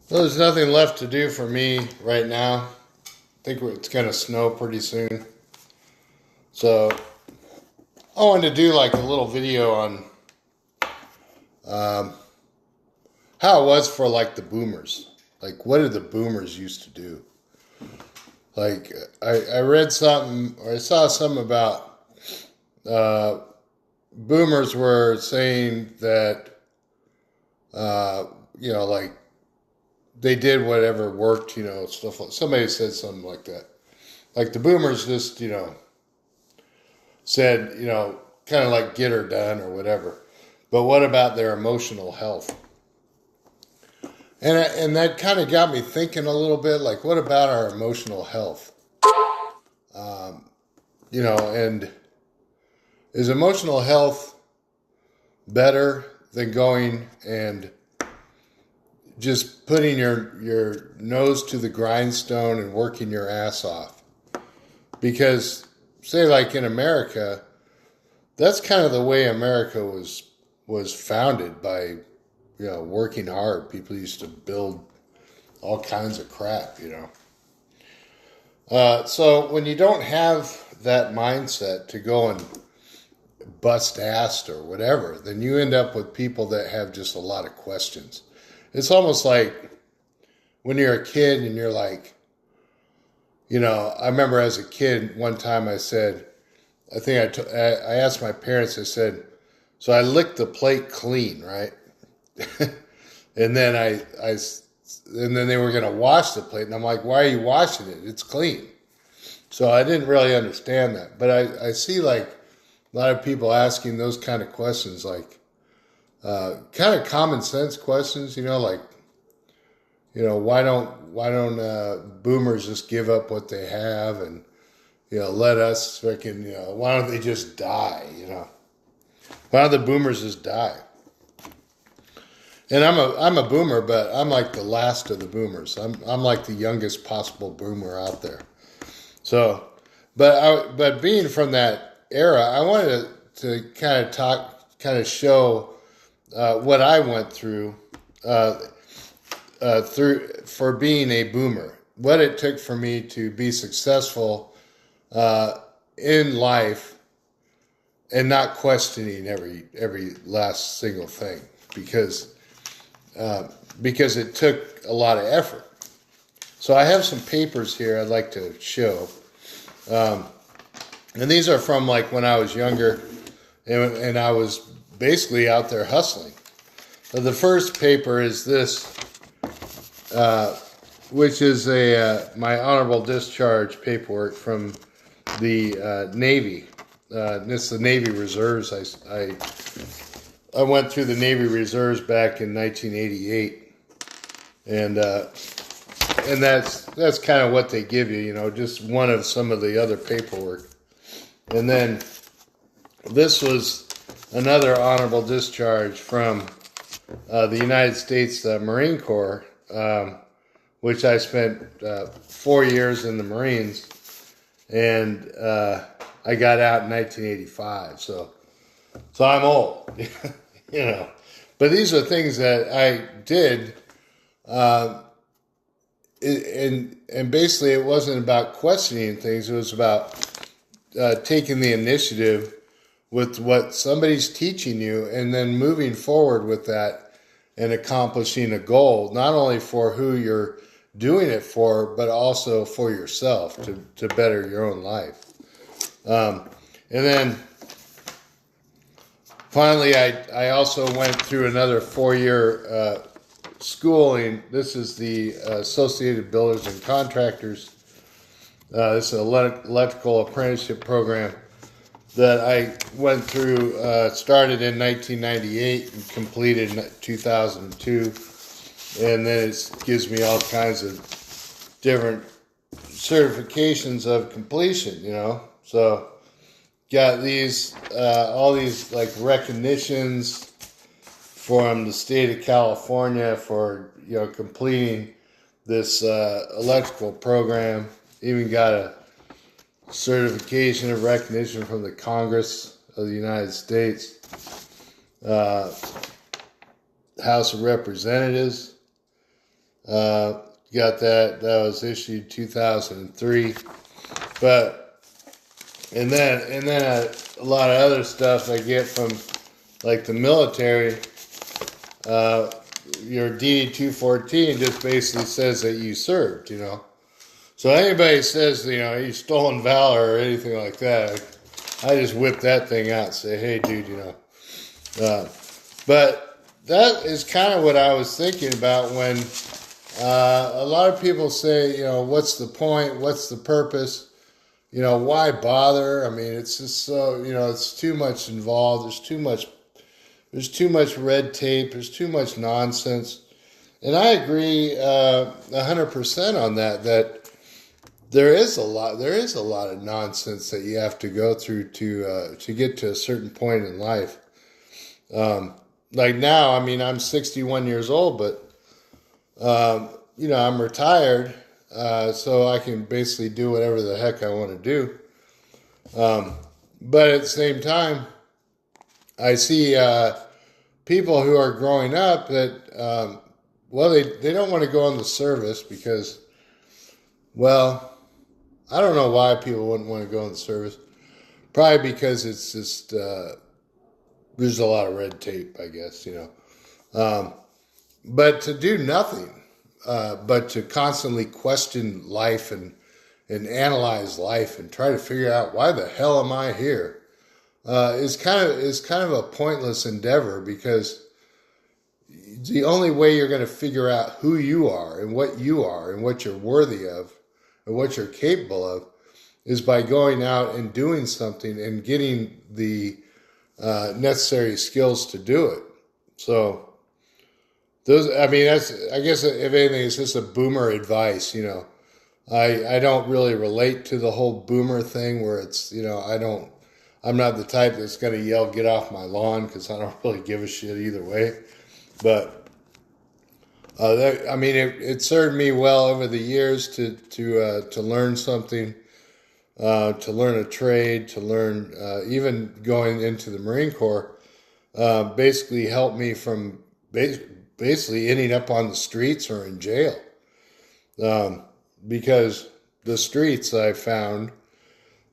Well, there's nothing left to do for me right now. I think it's going to snow pretty soon. So I wanted to do like a little video on um, how it was for like the boomers. Like, what did the boomers used to do? Like, I read something or I saw something about uh, boomers were saying that, uh, like they did whatever worked, stuff like somebody said something like that. Like the boomers just, said, kind of like get her done or whatever. But what about their emotional health? And that kind of got me thinking a little bit, like, what about our emotional health? And is emotional health better than going and just putting your nose to the grindstone and working your ass off? Because, say, like in America, that's kind of the way America was founded by, working hard. People used to build all kinds of crap, So when you don't have that mindset to go and bust ass or whatever, then you end up with people that have just a lot of questions. It's almost like when you're a kid and you're like, I remember as a kid, one time I said, I asked my parents, I said, so I licked the plate clean, right? And then and then they were going to wash the plate. And I'm like, why are you washing it? It's clean. So I didn't really understand that. But I see like a lot of people asking those kind of questions, like kind of common sense questions, like, why don't boomers just give up what they have and, let us freaking, why don't they just die, Why don't the boomers just die? And I'm a boomer, but I'm like the last of the boomers. I'm like the youngest possible boomer out there. So, but being from that era, I wanted to kind of show what I went through for being a boomer. What it took for me to be successful in life and not questioning every last single thing because it took a lot of effort. So I have some papers here I'd like to show. And these are from like when I was younger and I was basically out there hustling. So the first paper is this, which is my honorable discharge paperwork from the Navy. This is the Navy Reserves. I went through the Navy Reserves back in 1988, and that's kind of what they give you, just one of some of the other paperwork. And then this was another honorable discharge from the United States Marine Corps, which I spent 4 years in the Marines, and I got out in 1985. So I'm old, But these are things that I did, and basically it wasn't about questioning things. It was about taking the initiative with what somebody's teaching you and then moving forward with that and accomplishing a goal, not only for who you're doing it for, but also for yourself to better your own life. And then finally, I also went through another 4-year schooling. This is the Associated Builders and Contractors. This is an electrical apprenticeship program that I went through, started in 1998 and completed in 2002. And then it gives me all kinds of different certifications of completion, So got these, all these like recognitions from the state of California for, completing this electrical program. Even got a certification of recognition from the Congress of the United States, House of Representatives. Got that. That was issued 2003. But and then a lot of other stuff I get from like the military. Uh, your DD 214 just basically says that you served. So anybody says you stolen valor or anything like that, I just whip that thing out and say, hey, dude, But that is kind of what I was thinking about when a lot of people say, what's the point? What's the purpose? Why bother? I mean, it's just so, it's too much involved. There's too much red tape. There's too much nonsense. And I agree 100% on that there is a lot of nonsense that you have to go through to get to a certain point in life. Like now, I mean, I'm 61 years old, but I'm retired, so I can basically do whatever the heck I want to do. But at the same time, I see people who are growing up that, they don't want to go on the service because, I don't know why people wouldn't want to go on the service. Probably because it's just, there's a lot of red tape, I guess, But to do nothing, but to constantly question life and analyze life and try to figure out why the hell am I here, is kind of a pointless endeavor, because the only way you're going to figure out who you are and what you're worthy of and what you're capable of is by going out and doing something and getting the necessary skills to do it. So I guess if anything, it's just a boomer advice, I don't really relate to the whole boomer thing where it's, I'm not the type that's going to yell, get off my lawn, because I don't really give a shit either way. But, it served me well over the years to learn something, to learn a trade, to learn, even going into the Marine Corps, basically helped me from basically ending up on the streets or in jail. Because the streets, I found,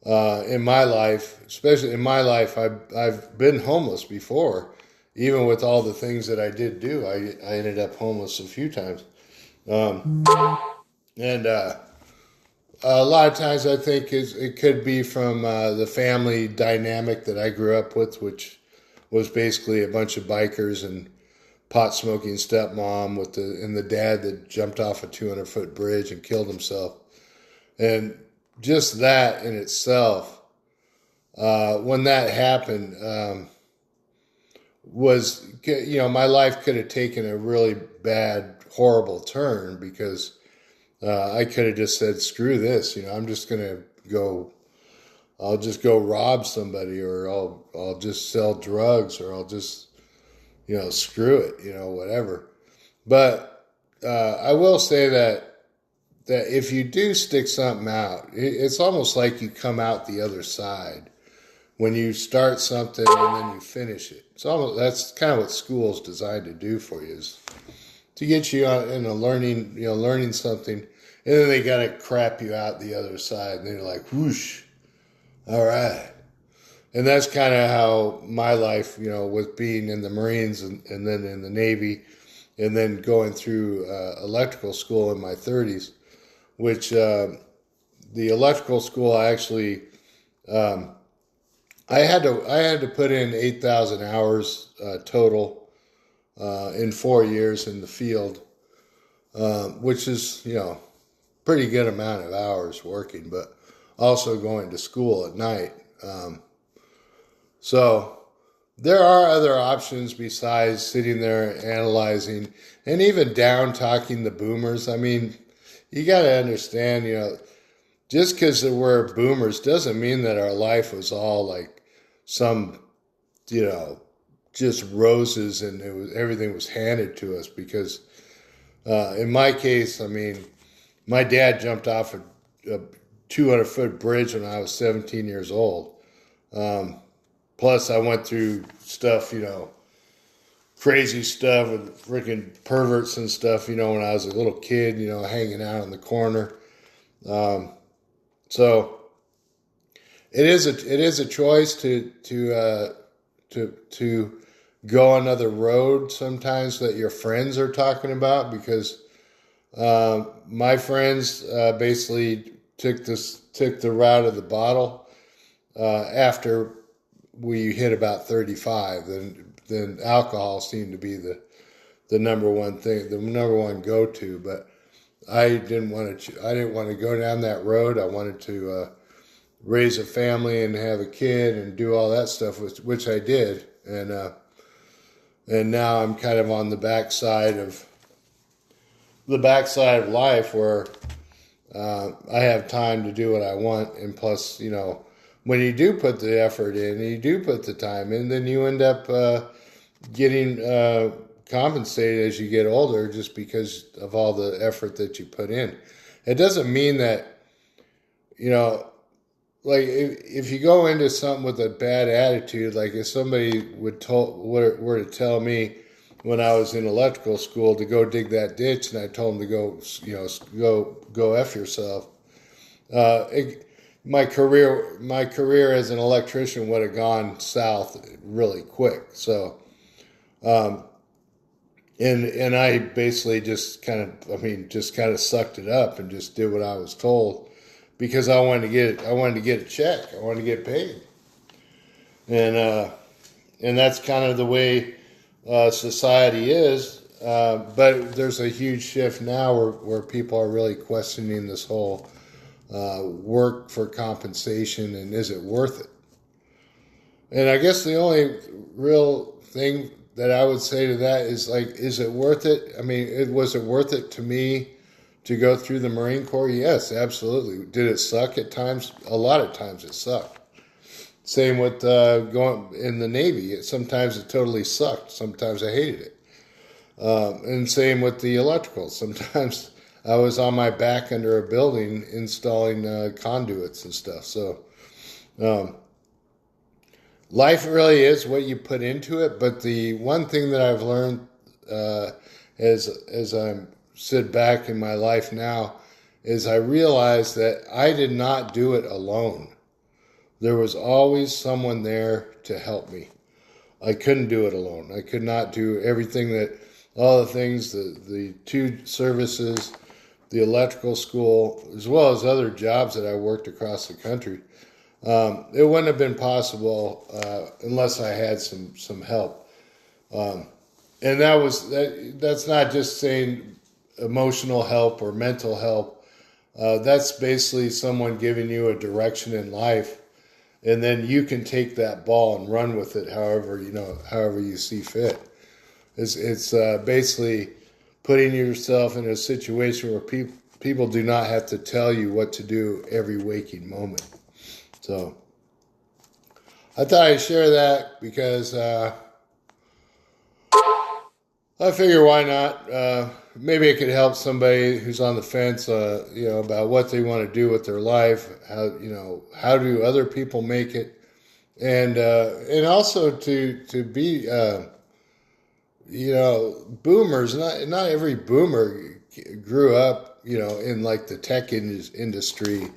in my life, especially in my life, I've been homeless before. Even with all the things that I did do, I ended up homeless a few times. And a lot of times I think it could be from the family dynamic that I grew up with, which was basically a bunch of bikers and pot-smoking stepmom and the dad that jumped off a 200-foot bridge and killed himself. And just that in itself, when that happened, was, my life could have taken a really bad, horrible turn, because I could have just said, screw this, I'm just going to I'll just go rob somebody, or I'll just sell drugs, or I'll just, screw it, whatever. But I will say that if you do stick something out, it's almost like you come out the other side when you start something and then you finish it. That's kind of what school's designed to do for you, is to get you in learning something, and then they got to crap you out the other side, and they're like, whoosh, all right. And that's kind of how my life, with being in the Marines and then in the Navy, and then going through electrical school in my 30s, which the electrical school, I actually, I had to put in 8,000 hours total in 4 years in the field, which is, pretty good amount of hours working, but also going to school at night. So there are other options besides sitting there analyzing and even down talking the boomers. I mean, you got to understand, just because we're boomers doesn't mean that our life was all like some, just roses and everything was handed to us. Because in my case, my dad jumped off a 200-foot bridge when I was 17 years old. Plus, I went through stuff, crazy stuff with freaking perverts and stuff, when I was a little kid, hanging out in the corner. So it is a choice to go another road sometimes that your friends are talking about, because my friends basically took the route of the bottle after we hit about 35. Then alcohol seemed to be the number one thing, the number one go-to. But I didn't want to go down that road. I wanted to raise a family and have a kid and do all that stuff, which I did. And now I'm kind of on the backside of life, where I have time to do what I want. And plus, when you do put the effort in, and you do put the time in, then you end up getting compensated as you get older, just because of all the effort that you put in. It doesn't mean that, like if you go into something with a bad attitude, like if somebody were to tell me when I was in electrical school to go dig that ditch, and I told them to go F yourself, my career as an electrician would have gone south really quick. So, and I basically just kind of sucked it up and just did what I was told, because I wanted to get a check. I wanted to get paid. And that's kind of the way society is. But there's a huge shift now where people are really questioning this whole work for compensation, and is it worth it? And I guess the only real thing that I would say to that is, like, is it worth it? I mean, was it worth it to me to go through the Marine Corps? Yes, absolutely. Did it suck at times? A lot of times it sucked. Same with going in the Navy. Sometimes it totally sucked. Sometimes I hated it. And same with the electrical. Sometimes I was on my back under a building installing conduits and stuff. So life really is what you put into it. But the one thing that I've learned as I sit back in my life now is I realize that I did not do it alone. There was always someone there to help me. I couldn't do it alone. I could not do everything all the things, the 2 services, the electrical school, as well as other jobs that I worked across the country. It wouldn't have been possible unless I had some help. And that's not just saying emotional help or mental help. That's basically someone giving you a direction in life, and then you can take that ball and run with it however you see fit. It's basically putting yourself in a situation where people do not have to tell you what to do every waking moment. So I thought I'd share that because I figure why not? Maybe it could help somebody who's on the fence, about what they want to do with their life. How do other people make it, and also to be, boomers. Not every boomer grew up, in like the tech industry,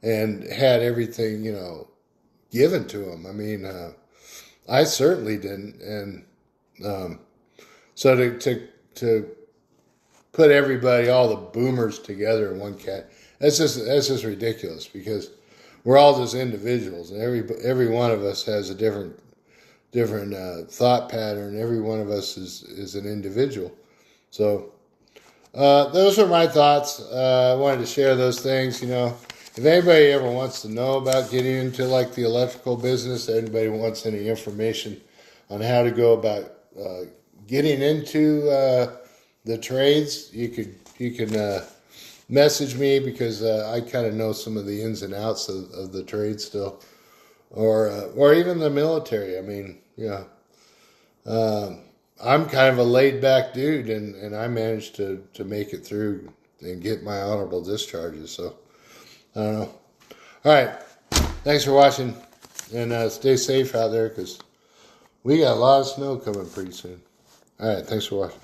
and had everything, given to them. I mean, I certainly didn't, and so to put everybody, all the boomers together in one cat, that's just ridiculous, because we're all just individuals, and every one of us has a different thought pattern. Every one of us is an individual. So those are my thoughts. I wanted to share those things. If anybody ever wants to know about getting into like the electrical business, anybody wants any information on how to go about getting into the trades, you can message me, because I kind of know some of the ins and outs of the trade still, or even the military. I mean, I'm kind of a laid back dude, and I managed to make it through and get my honorable discharges. So I don't know. All right, thanks for watching, and stay safe out there, because we got a lot of snow coming pretty soon. All right, thanks for watching.